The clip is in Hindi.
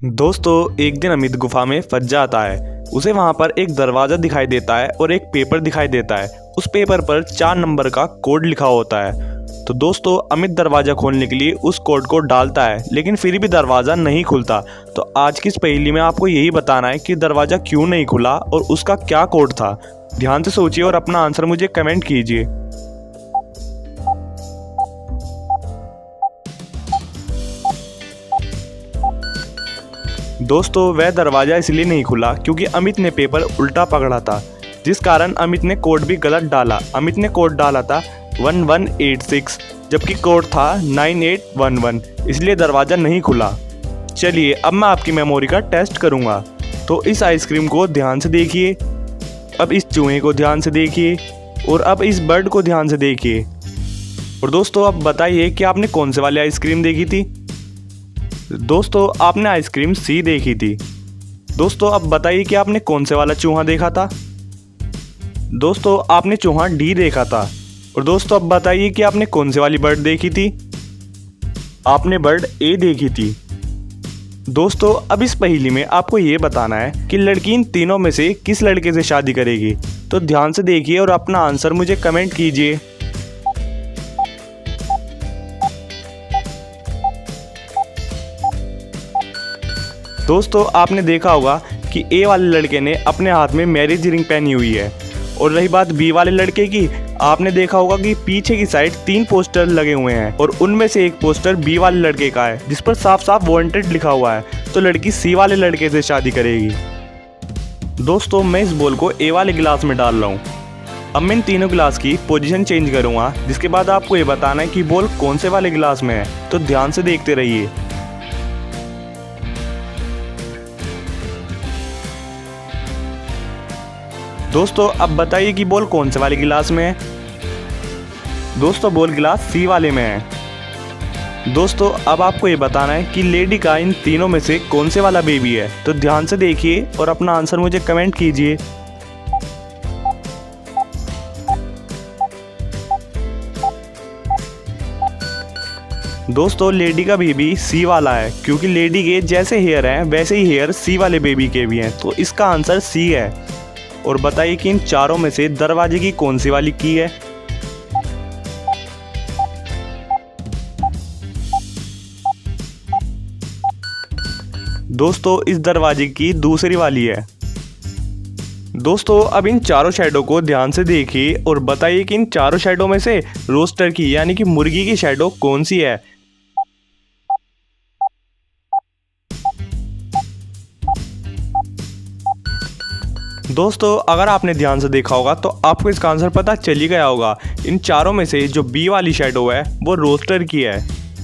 दोस्तों एक दिन अमित गुफा में फंस जाता है। उसे वहां पर एक दरवाज़ा दिखाई देता है और एक पेपर दिखाई देता है। उस पेपर पर 4 नंबर का कोड लिखा होता है। तो दोस्तों अमित दरवाज़ा खोलने के लिए उस कोड को डालता है, लेकिन फिर भी दरवाज़ा नहीं खुलता। तो आज की इस पहेली में आपको यही बताना है कि दरवाज़ा क्यों नहीं खुला और उसका क्या कोड था। ध्यान से सोचिए और अपना आंसर मुझे कमेंट कीजिए। दोस्तों वह दरवाज़ा इसलिए नहीं खुला क्योंकि अमित ने पेपर उल्टा पकड़ा था, जिस कारण अमित ने कोड भी गलत डाला। अमित ने कोड डाला था 1186, जबकि कोड था 9811, इसलिए दरवाज़ा नहीं खुला। चलिए अब मैं आपकी मेमोरी का टेस्ट करूंगा। तो इस आइसक्रीम को ध्यान से देखिए, अब इस चूहे को ध्यान से देखिए और अब इस बर्ड को ध्यान से देखिए। और दोस्तों अब बताइए कि आपने कौन से वाली आइसक्रीम देखी थी। दोस्तों आपने आइसक्रीम सी देखी थी। दोस्तों अब बताइए कि आपने कौन से वाला चूहा देखा था। दोस्तों आपने चूहा डी देखा था। और दोस्तों अब बताइए कि आपने कौन से वाली बर्ड देखी थी। आपने बर्ड ए देखी थी। दोस्तों अब इस पहेली में आपको ये बताना है कि लड़की इन तीनों में से किस लड़के से शादी करेगी। तो ध्यान से देखिए और अपना आंसर मुझे कमेंट कीजिए। दोस्तों आपने देखा होगा कि ए वाले लड़के ने अपने हाथ में मैरिज रिंग पहनी हुई है। और रही बात बी वाले लड़के की, आपने देखा होगा कि पीछे की साइड 3 पोस्टर लगे हुए हैं और उनमें से एक पोस्टर बी वाले लड़के का है, जिस पर साफ साफ वांटेड लिखा हुआ है। तो लड़की सी वाले लड़के से शादी करेगी। दोस्तों मैं इस बॉल को ए वाले गिलास में डाल रहा हूँ। अब मैं इन तीनों गिलास की पोजीशन चेंज करूँगा, जिसके बाद आपको ये बताना है कि बॉल कौन से वाले गिलास में है। तो ध्यान से देखते रहिए। दोस्तों अब बताइए कि बॉल कौन से वाले गिलास में है। दोस्तों बॉल गिलास सी वाले में है। दोस्तों अब आपको ये बताना है कि लेडी का इन तीनों में से कौन से वाला बेबी है। तो ध्यान से देखिए और अपना आंसर मुझे कमेंट कीजिए। दोस्तों लेडी का बेबी सी वाला है, क्योंकि लेडी के जैसे हेयर हैं वैसे ही हेयर सी वाले बेबी के भी हैं। तो इसका आंसर सी है। और बताइए कि इन चारों में से दरवाजे की कौन सी वाली की है। दोस्तों इस दरवाजे की दूसरी वाली है। दोस्तों अब इन चारों शैडो को ध्यान से देखिए और बताइए कि इन चारों शैडो में से रोस्टर की यानी कि मुर्गी की शैडो कौन सी है। दोस्तों अगर आपने ध्यान से देखा होगा तो आपको इसका आंसर पता चल ही गया होगा। इन चारों में से जो बी वाली शैडो है वो रोस्टर की है।